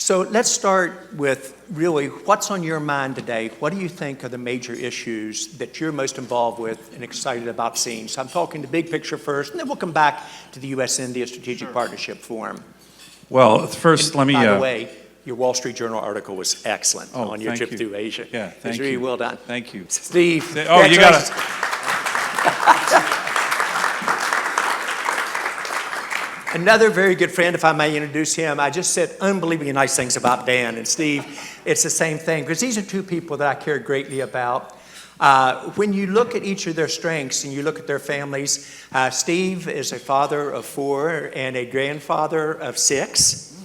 So let's start with really what's on your mind today. What do you think are the major issues that you're most involved with and excited about seeing? So I'm talking the big picture first, and then we'll come back to the U.S. India Strategic Partnership Forum. Well, first, let me... By the way, your Wall Street Journal article was excellent on your trip through Asia. Yeah, thank you. It was really well done. Thank you. Steve. Oh, you got to... Another very good friend, if I may introduce him. I just said unbelievably nice things about Dan and Steve. It's the same thing, because these are two people that I care greatly about. When you look at each of their strengths and you look at their families, Steve is a father of 4 and a grandfather of 6.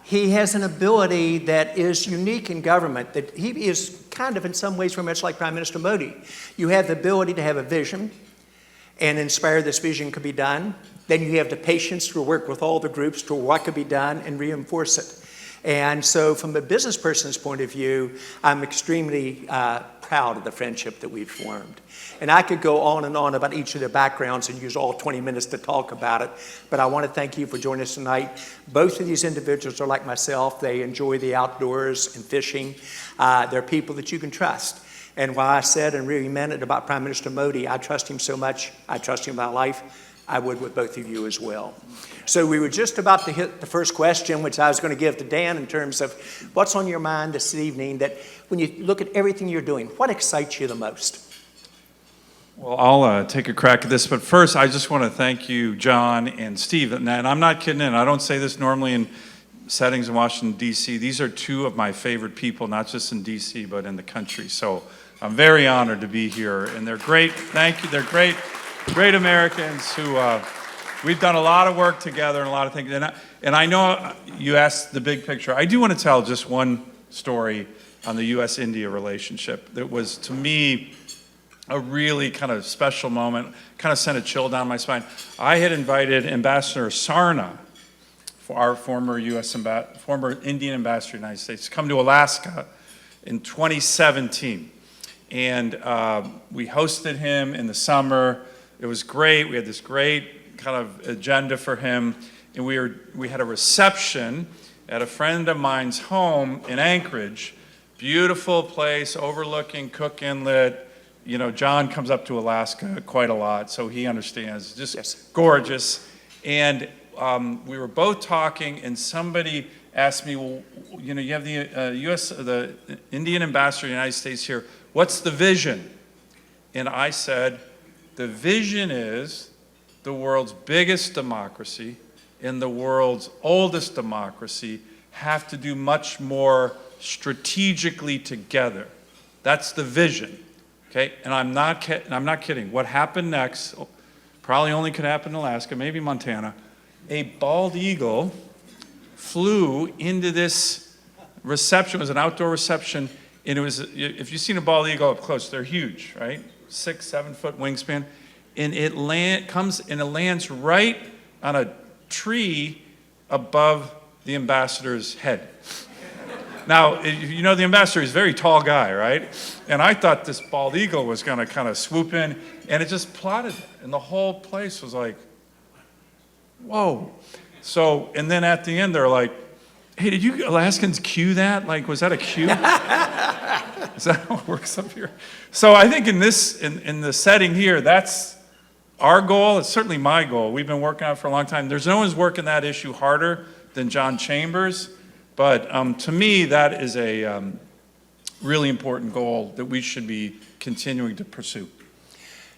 He has an ability that is unique in government, that he is kind of in some ways very much like Prime Minister Modi. You have the ability to have a vision and inspire this vision could be done. Then you have the patience to work with all the groups to what could be done and reinforce it. And so from a business person's point of view, I'm extremely proud of the friendship that we've formed. And I could go on and on about each of their backgrounds and use all 20 minutes to talk about it, but I want to thank you for joining us tonight. Both of these individuals are like myself. They enjoy the outdoors and fishing. They're people that you can trust. And while I said and really meant it about Prime Minister Modi, I trust him so much, I trust him with my life, I would with both of you as well. So we were just about to hit the first question, which I was going to give to Dan in terms of what's on your mind this evening, that when you look at everything you're doing, what excites you the most? Well, I'll take a crack at this, but first I just want to thank you, John and Steve. And I'm not kidding, and I don't say this normally in settings in Washington, D.C. These are two of my favorite people, not just in D.C., but in the country. So I'm very honored to be here, and they're great. Thank you. They're great Americans who we've done a lot of work together and a lot of things. And I know you asked the big picture. I do want to tell just one story on the U.S. India relationship that was, to me, a really kind of special moment, kind of sent a chill down my spine. I had invited Ambassador Sarna, for our former Indian ambassador to the United States, to come to Alaska in 2017. And we hosted him in the summer. It was great. We had this great kind of agenda for him. And we had a reception at a friend of mine's home in Anchorage. Beautiful place overlooking Cook Inlet. You know, John comes up to Alaska quite a lot, so he understands. Just gorgeous. And we were both talking, and somebody asked me, well, you know, you have the Indian ambassador of the United States here. What's the vision? And I said, the vision is the world's biggest democracy and the world's oldest democracy have to do much more strategically together. That's the vision. Okay, and I'm not kidding. What happened next, probably only could happen in Alaska, maybe Montana, a bald eagle flew into this reception. It was an outdoor reception, and it was, if you've seen a bald eagle up close, they're huge, right? 6-7 foot wingspan, and it lands right on a tree above the ambassador's head. Now, you know the ambassador is a very tall guy, right? And I thought this bald eagle was going to kind of swoop in, and it just plotted there. And the whole place was like, whoa. So, and then at the end, they're like, hey, did you Alaskans cue that? Like, was that a cue? Is that how it works up here? So I think in the setting here, that's our goal. It's certainly my goal. We've been working on it for a long time. There's no one's working that issue harder than John Chambers. But to me, that is a really important goal that we should be continuing to pursue.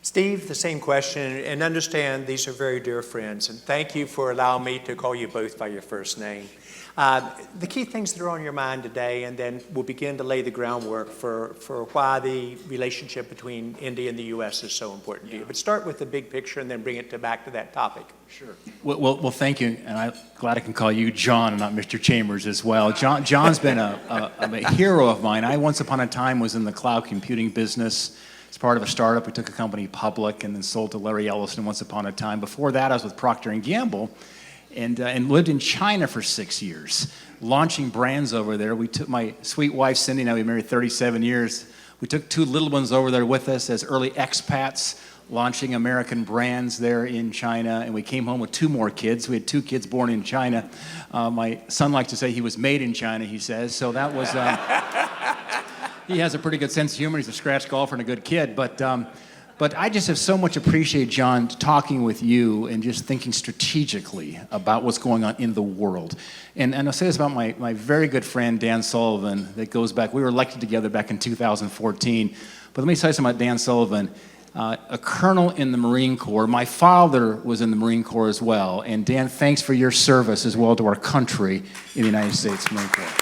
Steve, the same question, and understand these are very dear friends, and thank you for allowing me to call you both by your first name. The key things that are on your mind today, and then we'll begin to lay the groundwork for why the relationship between India and the U.S. is so important to you. But start with the big picture and then bring it back to that topic. Sure. Well, thank you, and I'm glad I can call you John and not Mr. Chambers as well. John's been a hero of mine. I once upon a time was in the cloud computing business. As part of a startup, we took a company public and then sold to Larry Ellison once upon a time. Before that, I was with Procter & Gamble and lived in China for 6 years, launching brands over there. We took my sweet wife, Cindy, now we've been married 37 years. We took 2 little ones over there with us as early expats, launching American brands there in China, and we came home with 2 more kids. We had 2 kids born in China. My son likes to say he was made in China, he says, so that was, he has a pretty good sense of humor. He's a scratch golfer and a good kid, but I just have so much appreciated, John, talking with you and just thinking strategically about what's going on in the world. And I'll say this about my very good friend, Dan Sullivan, that goes back, we were elected together back in 2014. But let me tell you something about Dan Sullivan, a colonel in the Marine Corps. My father was in the Marine Corps as well. And Dan, thanks for your service as well to our country in the United States Marine Corps.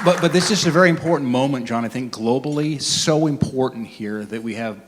But this is a very important moment, John, I think globally, so important here that we have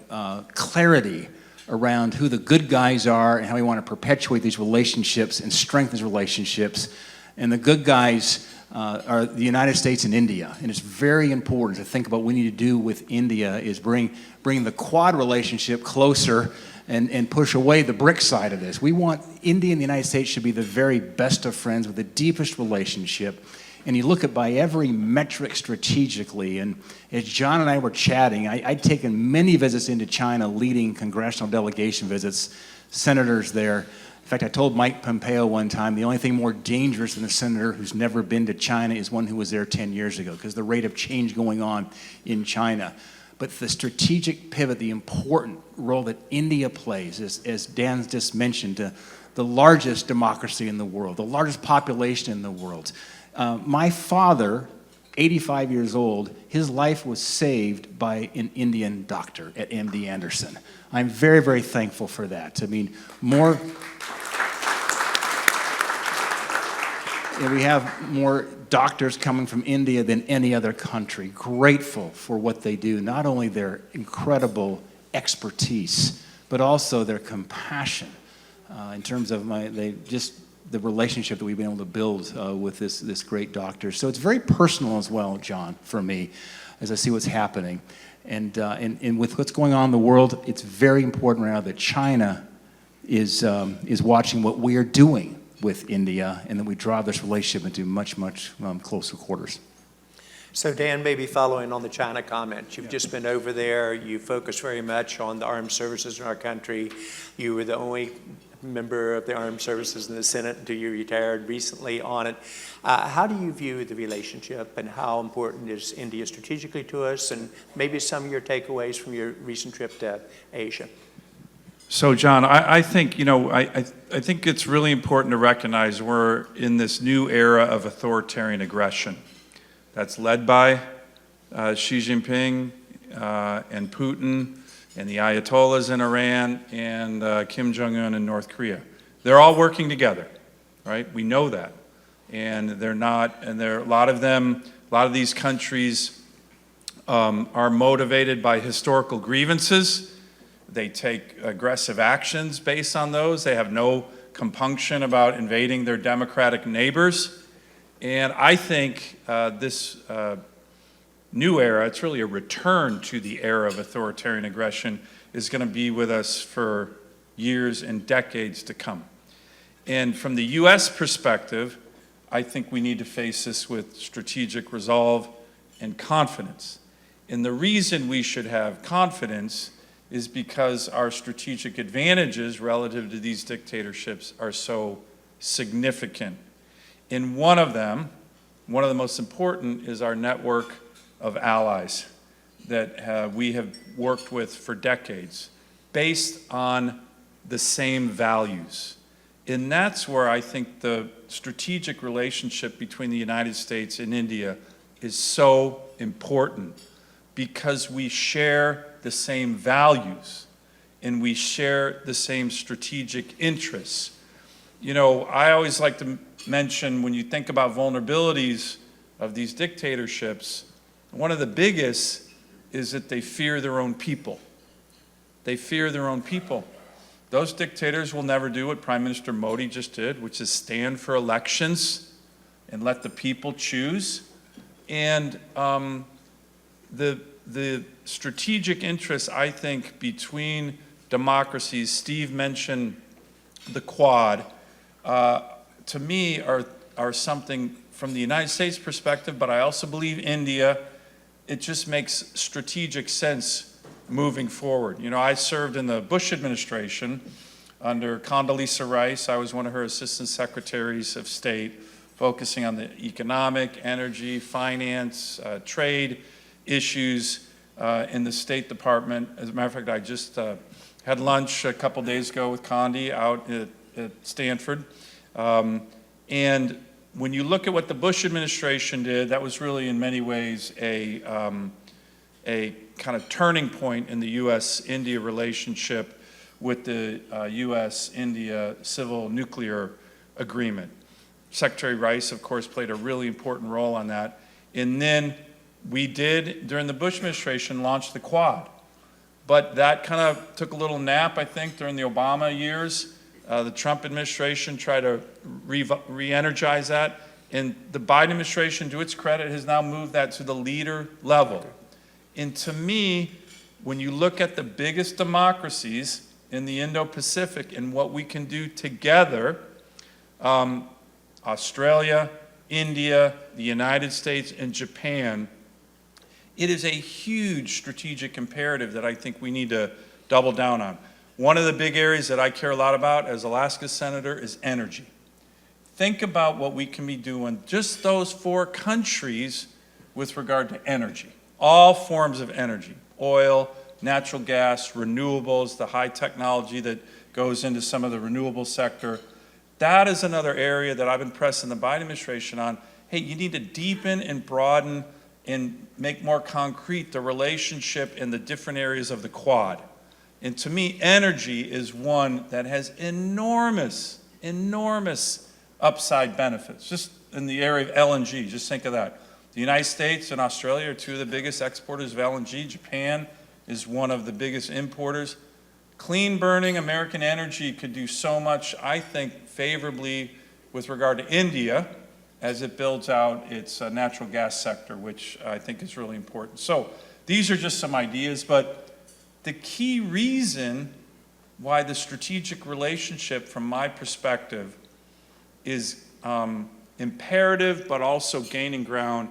clarity around who the good guys are and how we want to perpetuate these relationships and strengthen these relationships. And the good guys are the United States and India. And it's very important to think about what we need to do with India is bring the Quad relationship closer and push away the BRIC side of this. We want India and the United States should be the very best of friends with the deepest relationship. And you look at by every metric strategically, and as John and I were chatting, I'd taken many visits into China, leading congressional delegation visits, senators there. In fact, I told Mike Pompeo one time, the only thing more dangerous than a senator who's never been to China is one who was there 10 years ago, because the rate of change going on in China. But the strategic pivot, the important role that India plays, as Dan just mentioned, the largest democracy in the world, the largest population in the world. My father, 85 years old, his life was saved by an Indian doctor at MD Anderson. I'm very, very thankful for that. I mean, we have more doctors coming from India than any other country. Grateful for what they do, not only their incredible expertise, but also their compassion in terms of the relationship that we've been able to build with this great doctor. So it's very personal as well, John, for me, as I see what's happening. And with what's going on in the world, it's very important right now that China is watching what we are doing with India, and that we drive this relationship into much, much closer quarters. So Dan, maybe following on the China comment, you've just been over there, you focus very much on the armed services in our country. You were the only member of the armed services in the Senate until you retired recently on it. How do you view the relationship, and how important is India strategically to us, and maybe some of your takeaways from your recent trip to Asia? So, John, I think, I think it's really important to recognize we're in this new era of authoritarian aggression that's led by Xi Jinping and Putin and the Ayatollahs in Iran and Kim Jong-un in North Korea. They're all working together, right? We know that. And they're not, and a lot of these countries are motivated by historical grievances. They take aggressive actions based on those. They have no compunction about invading their democratic neighbors. And I think this new era, it's really a return to the era of authoritarian aggression, is going to be with us for years and decades to come. And from the U.S. perspective, I think we need to face this with strategic resolve and confidence. And the reason we should have confidence is because our strategic advantages relative to these dictatorships are so significant. And one of them, one of the most important, is our network of allies that we have worked with for decades, based on the same values. And that's where I think the strategic relationship between the United States and India is so important, because we share the same values and we share the same strategic interests. You know, I always like to mention, when you think about vulnerabilities of these dictatorships, one of the biggest is that they fear their own people. They fear their own people. Those dictators will never do what Prime Minister Modi just did, which is stand for elections and let the people choose. And the strategic interests, I think, between democracies, Steve mentioned the Quad, to me are something from the United States perspective, but I also believe India it just makes strategic sense moving forward. You know, I served in the Bush administration under Condoleezza Rice. I was one of her assistant secretaries of state, focusing on the economic, energy, finance, trade issues in the State Department. As a matter of fact, I just had lunch a couple days ago with Condi out at Stanford. And when you look at what the Bush administration did, that was really in many ways a kind of turning point in the U.S. India relationship with the U.S. India civil nuclear agreement. Secretary Rice, of course, played a really important role on that. And then we did, during the Bush administration, launch the Quad. But that kind of took a little nap, I think, during the Obama years. The Trump administration tried to re-energize that. And the Biden administration, to its credit, has now moved that to the leader level. And to me, when you look at the biggest democracies in the Indo-Pacific and what we can do together, Australia, India, the United States, and Japan, it is a huge strategic imperative that I think we need to double down on. One of the big areas that I care a lot about as Alaska Senator is energy. Think about what we can be doing, just those 4 countries with regard to energy. All forms of energy, oil, natural gas, renewables, the high technology that goes into some of the renewable sector. That is another area that I've been pressing the Biden administration on. Hey, you need to deepen and broaden and make more concrete the relationship in the different areas of the Quad. And to me, energy is one that has enormous, enormous upside benefits. Just in the area of LNG, just think of that. The United States and Australia are 2 of the biggest exporters of LNG. Japan is one of the biggest importers. Clean burning American energy could do so much, I think, favorably with regard to India as it builds out its natural gas sector, which I think is really important. So these are just some ideas, but the key reason why the strategic relationship, from my perspective, is imperative but also gaining ground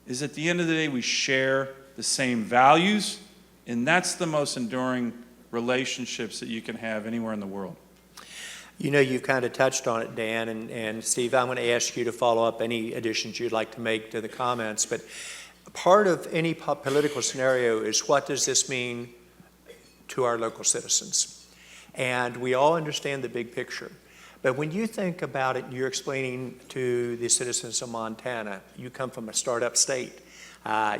is at the end of the day we share the same values, and that's the most enduring relationships that you can have anywhere in the world. You know, you've kind of touched on it, Dan, and Steve, I'm going to ask you to follow up any additions you'd like to make to the comments, but part of any political scenario is, what does this mean to our local citizens? And we all understand the big picture. But when you think about it, you're explaining to the citizens of Montana, you come from a startup state.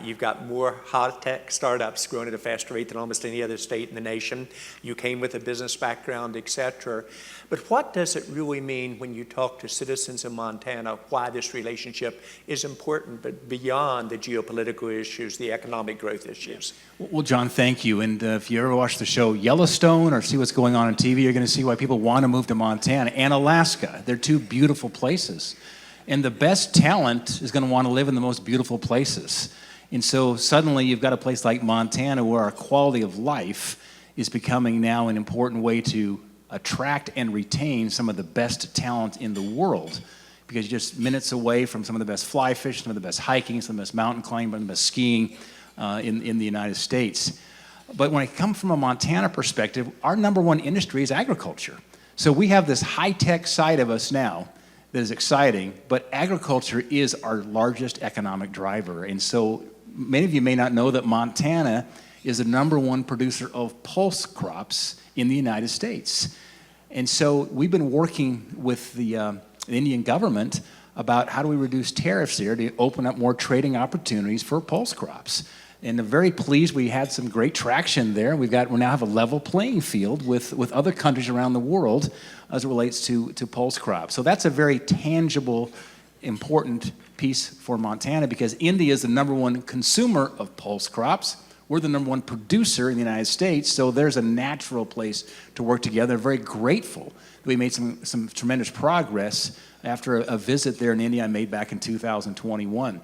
You've got more high-tech startups growing at a faster rate than almost any other state in the nation. You came with a business background, et cetera. But what does it really mean when you talk to citizens of Montana, why this relationship is important, but beyond the geopolitical issues, the economic growth issues? Well, John, thank you. And if you ever watch the show Yellowstone or see what's going on TV, you're going to see why people want to move to Montana and Alaska. They're 2 beautiful places. And the best talent is going to want to live in the most beautiful places. And so suddenly you've got a place like Montana where our quality of life is becoming now an important way to attract and retain some of the best talent in the world, because you're just minutes away from some of the best fly fishing, some of the best hiking, some of the best mountain climbing, some of the best skiing in the United States. But when it comes from a Montana perspective, our number 1 industry is agriculture. So we have this high-tech side of us now that is exciting, but agriculture is our largest economic driver. And so many of you may not know that Montana is the number 1 producer of pulse crops in the United States. And so we've been working with the Indian government about how do we reduce tariffs there to open up more trading opportunities for pulse crops. And I'm very pleased we had some great traction there. We now have a level playing field with other countries around the world as it relates to pulse crops. So that's a very tangible, important piece for Montana, because India is the number 1 consumer of pulse crops. We're the number 1 producer in the United States, so there's a natural place to work together. Very grateful that we made some tremendous progress after a visit there in India I made back in 2021.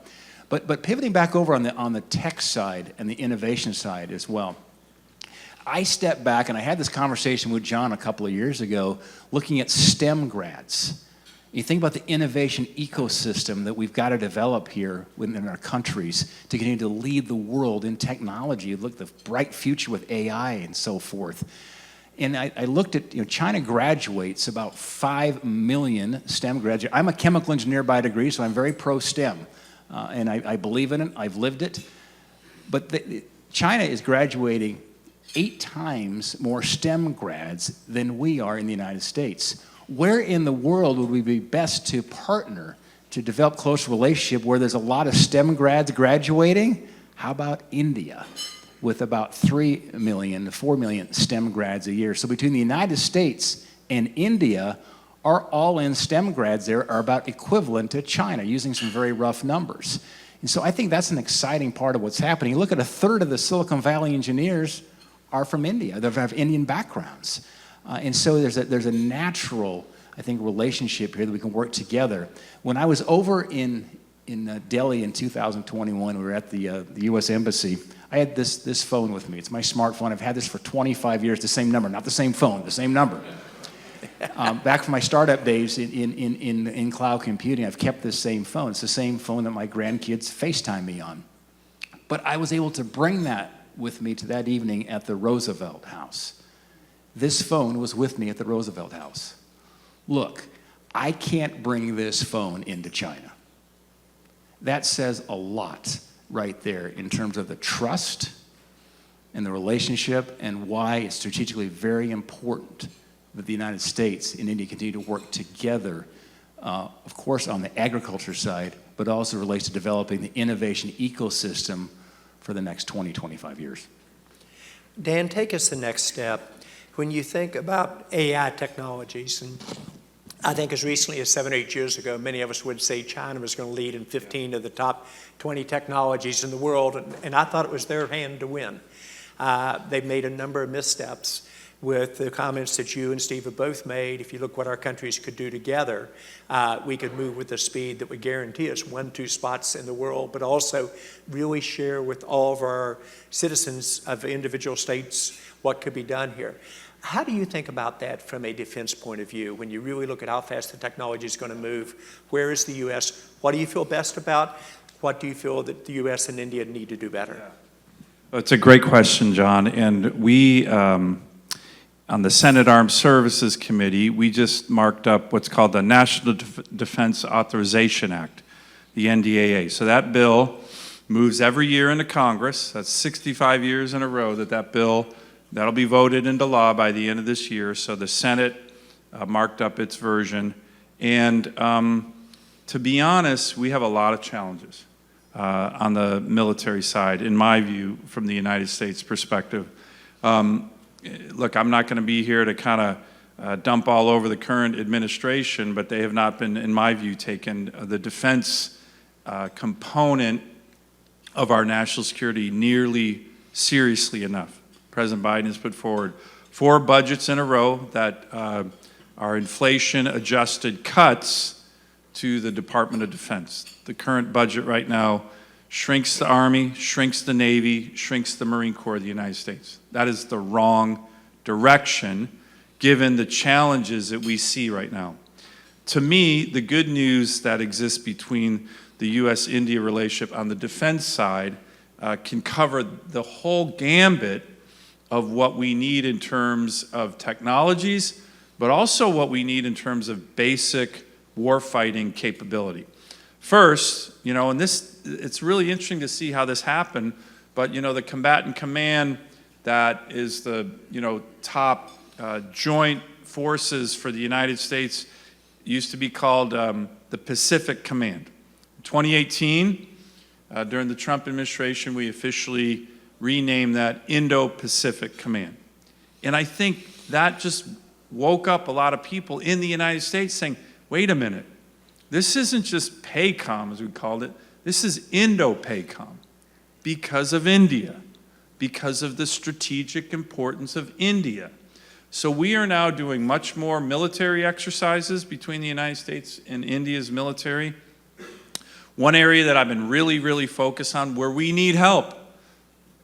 But pivoting back over on the tech side and the innovation side as well, I stepped back and I had this conversation with John a couple of years ago looking at STEM grads. You think about the innovation ecosystem that we've got to develop here within our countries to continue to lead the world in technology. Look at the bright future with AI and so forth. And I looked at, China graduates about 5 million STEM graduates. I'm a chemical engineer by degree, so I'm very pro-STEM. And I believe in it, I've lived it. But China is graduating 8 times more STEM grads than we are in the United States. Where in the world would we be best to partner to develop close relationship where there's a lot of STEM grads graduating? How about India, with about 3 million to 4 million STEM grads a year? So between the United States and India, our all-in STEM grads there are about equivalent to China, using some very rough numbers. And so I think that's an exciting part of what's happening. You look at 1/3 of the Silicon Valley engineers are from India. They have Indian backgrounds. And so there's a natural, I think, relationship here that we can work together. When I was over in Delhi in 2021, we were at the U.S. Embassy. I had this phone with me. It's my smartphone. I've had this for 25 years, the same number, not the same phone, the same number. Back from my startup days in cloud computing, I've kept this same phone. It's the same phone that my grandkids FaceTime me on. But I was able to bring that with me to that evening at the Roosevelt House. This phone was with me at the Roosevelt House. Look, I can't bring this phone into China. That says a lot right there in terms of the trust and the relationship and why it's strategically very important that the United States and India continue to work together, of course, on the agriculture side, but also relates to developing the innovation ecosystem for the next 20, 25 years. Dan, take us the next step. When you think about AI technologies, and I think as recently as 7 or 8 years ago, many of us would say China was going to lead in 15 of the top 20 technologies in the world, and I thought it was their hand to win. They've made a number of missteps with the comments that you and Steve have both made. If you look what our countries could do together, we could move with the speed that would guarantee us 1-2 spots in the world, but also really share with all of our citizens of individual states what could be done here. How do you think about that from a defense point of view when you really look at how fast the technology is going to move? Where is the U.S.? What do you feel best about? What do you feel that the U.S. and India need to do better? Well, it's a great question, John. And we, on the Senate Armed Services Committee, we just marked up what's called the National Defense Authorization Act, the NDAA. So that bill moves every year into Congress. That's 65 years in a row that bill. That'll be voted into law by the end of this year. So the Senate marked up its version. And to be honest, we have a lot of challenges on the military side, in my view, from the United States perspective. Look, I'm not going to be here to kind of dump all over the current administration, but they have not been, in my view, taken the defense component of our national security nearly seriously enough. President Biden has put forward 4 budgets in a row that are inflation-adjusted cuts to the Department of Defense. The current budget right now shrinks the Army, shrinks the Navy, shrinks the Marine Corps of the United States. That is the wrong direction, given the challenges that we see right now. To me, the good news that exists between the U.S. India relationship on the defense side can cover the whole gambit of what we need in terms of technologies, but also what we need in terms of basic warfighting capability. First, and it's really interesting to see how this happened, but the combatant command that is the top joint forces for the United States used to be called the Pacific Command. In 2018, during the Trump administration, we officially renamed that Indo-Pacific Command. And I think that just woke up a lot of people in the United States saying, wait a minute, this isn't just PACOM, as we called it, this is Indo-PACOM because of India, because of the strategic importance of India. So we are now doing much more military exercises between the United States and India's military. One area that I've been really, really focused on where we need help.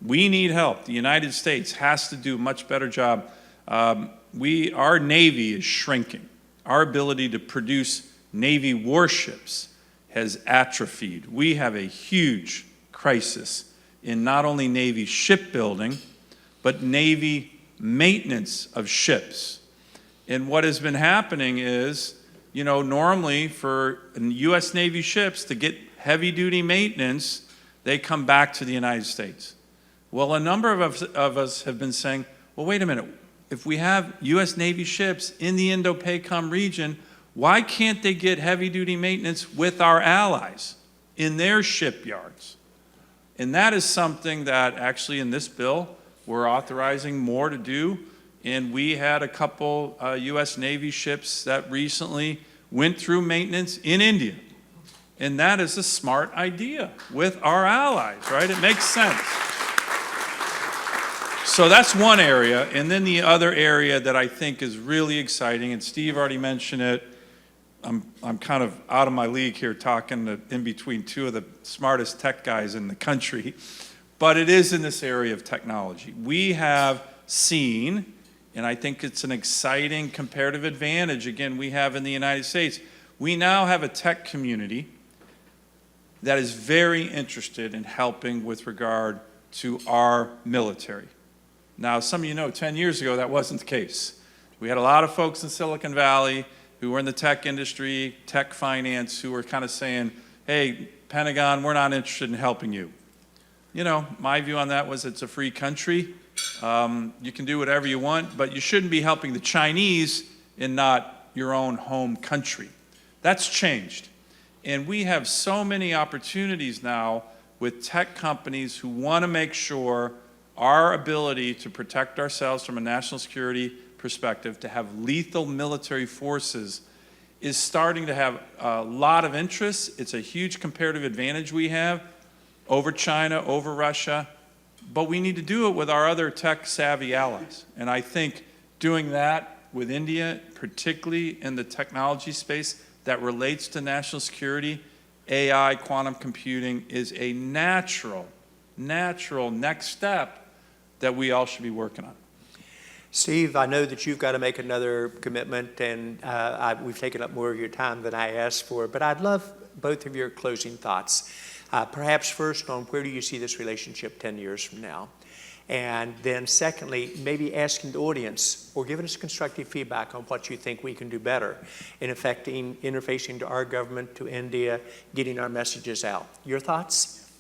The United States has to do a much better job. Our Navy is shrinking. Our ability to produce Navy warships has atrophied. We have a huge crisis in not only Navy shipbuilding, but Navy maintenance of ships. And what has been happening is, normally for U.S. Navy ships to get heavy-duty maintenance, they come back to the United States. Well, a number of us have been saying, well, wait a minute. If we have U.S. Navy ships in the Indo-PACOM region, why can't they get heavy-duty maintenance with our allies in their shipyards? And that is something that actually in this bill we're authorizing more to do. And we had a couple U.S. Navy ships that recently went through maintenance in India. And that is a smart idea with our allies, right? It makes sense. So that's one area. And then the other area that I think is really exciting, and Steve already mentioned it, I'm kind of out of my league here talking in between two of the smartest tech guys in the country, but it is in this area of technology. We have seen, and I think it's an exciting comparative advantage, again, we have in the United States. We now have a tech community that is very interested in helping with regard to our military. Now, some of you know 10 years ago that wasn't the case. We had a lot of folks in Silicon Valley who were in the tech industry, tech finance, who were kind of saying, hey, Pentagon, we're not interested in helping you. My view on that was it's a free country. You can do whatever you want, but you shouldn't be helping the Chinese and not your own home country. That's changed. And we have so many opportunities now with tech companies who want to make sure our ability to protect ourselves from a national security perspective, to have lethal military forces, is starting to have a lot of interest. It's a huge comparative advantage we have over China, over Russia, but we need to do it with our other tech-savvy allies. And I think doing that with India, particularly in the technology space that relates to national security, AI, quantum computing, is a natural next step that we all should be working on. Steve, I know that you've got to make another commitment, and we've taken up more of your time than I asked for, but I'd love both of your closing thoughts. Perhaps first on where do you see this relationship 10 years from now? And then secondly, maybe asking the audience or giving us constructive feedback on what you think we can do better in affecting interfacing to our government, to India, getting our messages out. Your thoughts?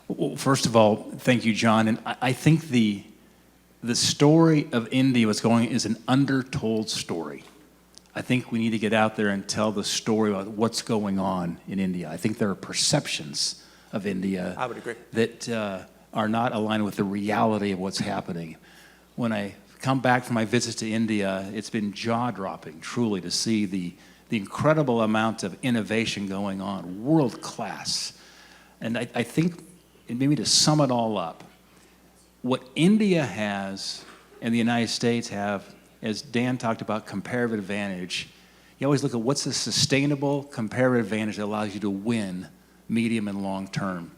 Well, first of all, thank you, John. And I think the story of India is an undertold story. I think we need to get out there and tell the story about what's going on in India. I think there are perceptions of India, I would agree, that are not aligned with the reality of what's happening. When I come back from my visits to India, it's been jaw-dropping, truly, to see the incredible amount of innovation going on, world class. And I think, and maybe to sum it all up, what India has and the United States have, as Dan talked about, comparative advantage, you always look at what's a sustainable comparative advantage that allows you to win medium and long term.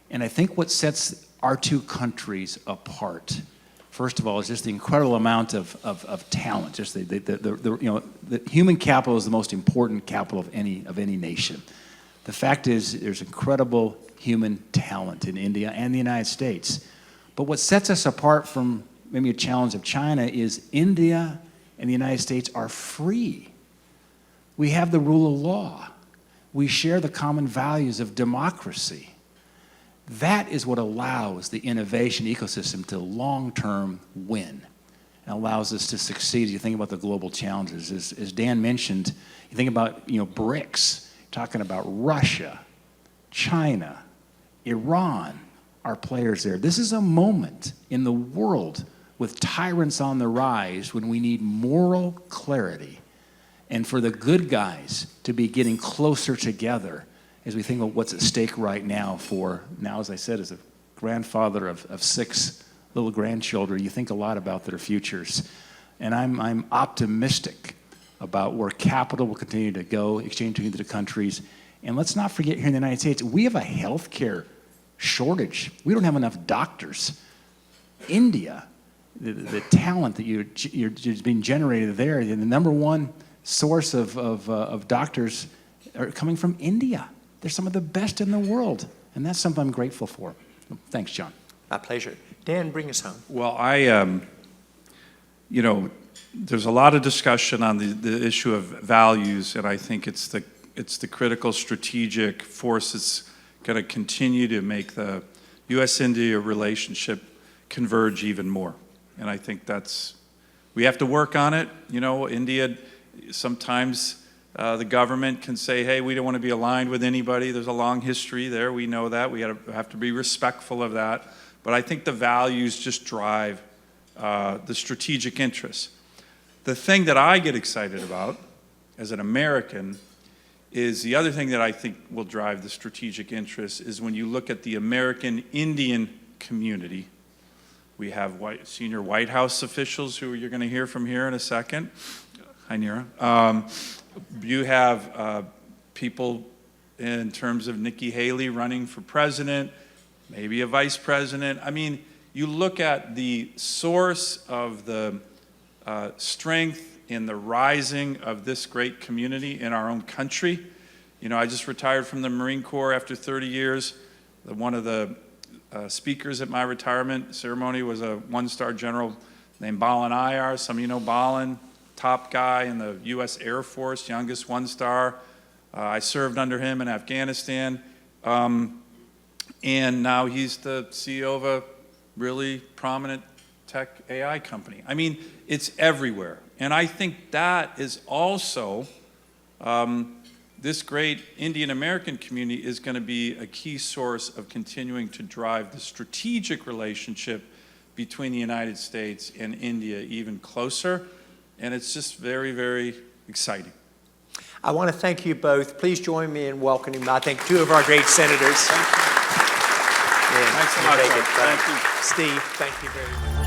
And I think what sets our two countries apart, first of all, is just the incredible amount of talent. Just the human capital is the most important capital of any nation. The fact is, there's incredible human talent in India and the United States. But what sets us apart from maybe a challenge of China is India and the United States are free. We have the rule of law. We share the common values of democracy. That is what allows the innovation ecosystem to long-term win and allows us to succeed. You think about the global challenges. As Dan mentioned, you think about BRICS, talking about Russia, China, Iran, are players there. This is a moment in the world with tyrants on the rise when we need moral clarity and for the good guys to be getting closer together as we think of what's at stake right now as I said, as a grandfather of 6 little grandchildren, you think a lot about their futures. And I'm optimistic about where capital will continue to go, exchange between the countries. And let's not forget here in the United States, we have a healthcare shortage. We don't have enough doctors. India, the talent that you're being generated there, the number one source of doctors are coming from India. They're some of the best in the world, and that's something I'm grateful for. Thanks, John. My pleasure. Dan, bring us home. Well, there's a lot of discussion on the issue of values, and I think it's the critical strategic force that's going to continue to make the U.S. India relationship converge even more. And I think we have to work on it. India, sometimes the government can say, hey, we don't want to be aligned with anybody. There's a long history there. We know that. We have to be respectful of that. But I think the values just drive the strategic interests. The thing that I get excited about as an American is the other thing that I think will drive the strategic interests is when you look at the American Indian community. We have senior White House officials who you're going to hear from here in a second. Hi, Neera. You have people in terms of Nikki Haley running for president, maybe a vice president. I mean, you look at the source of the strength in the rising of this great community in our own country. I just retired from the Marine Corps after 30 years. One of the speakers at my retirement ceremony was a one-star general named Balin Ayar. Some of you know Balin, top guy in the U.S. Air Force, youngest one-star. I served under him in Afghanistan. And now he's the CEO of a really prominent tech AI company. I mean, it's everywhere. And I think that is also, this great Indian American community is going to be a key source of continuing to drive the strategic relationship between the United States and India even closer. And it's just very, very exciting. I want to thank you both. Please join me in welcoming, I think, two of our great senators. Thanks a lot. Thank you. Steve, thank you very much.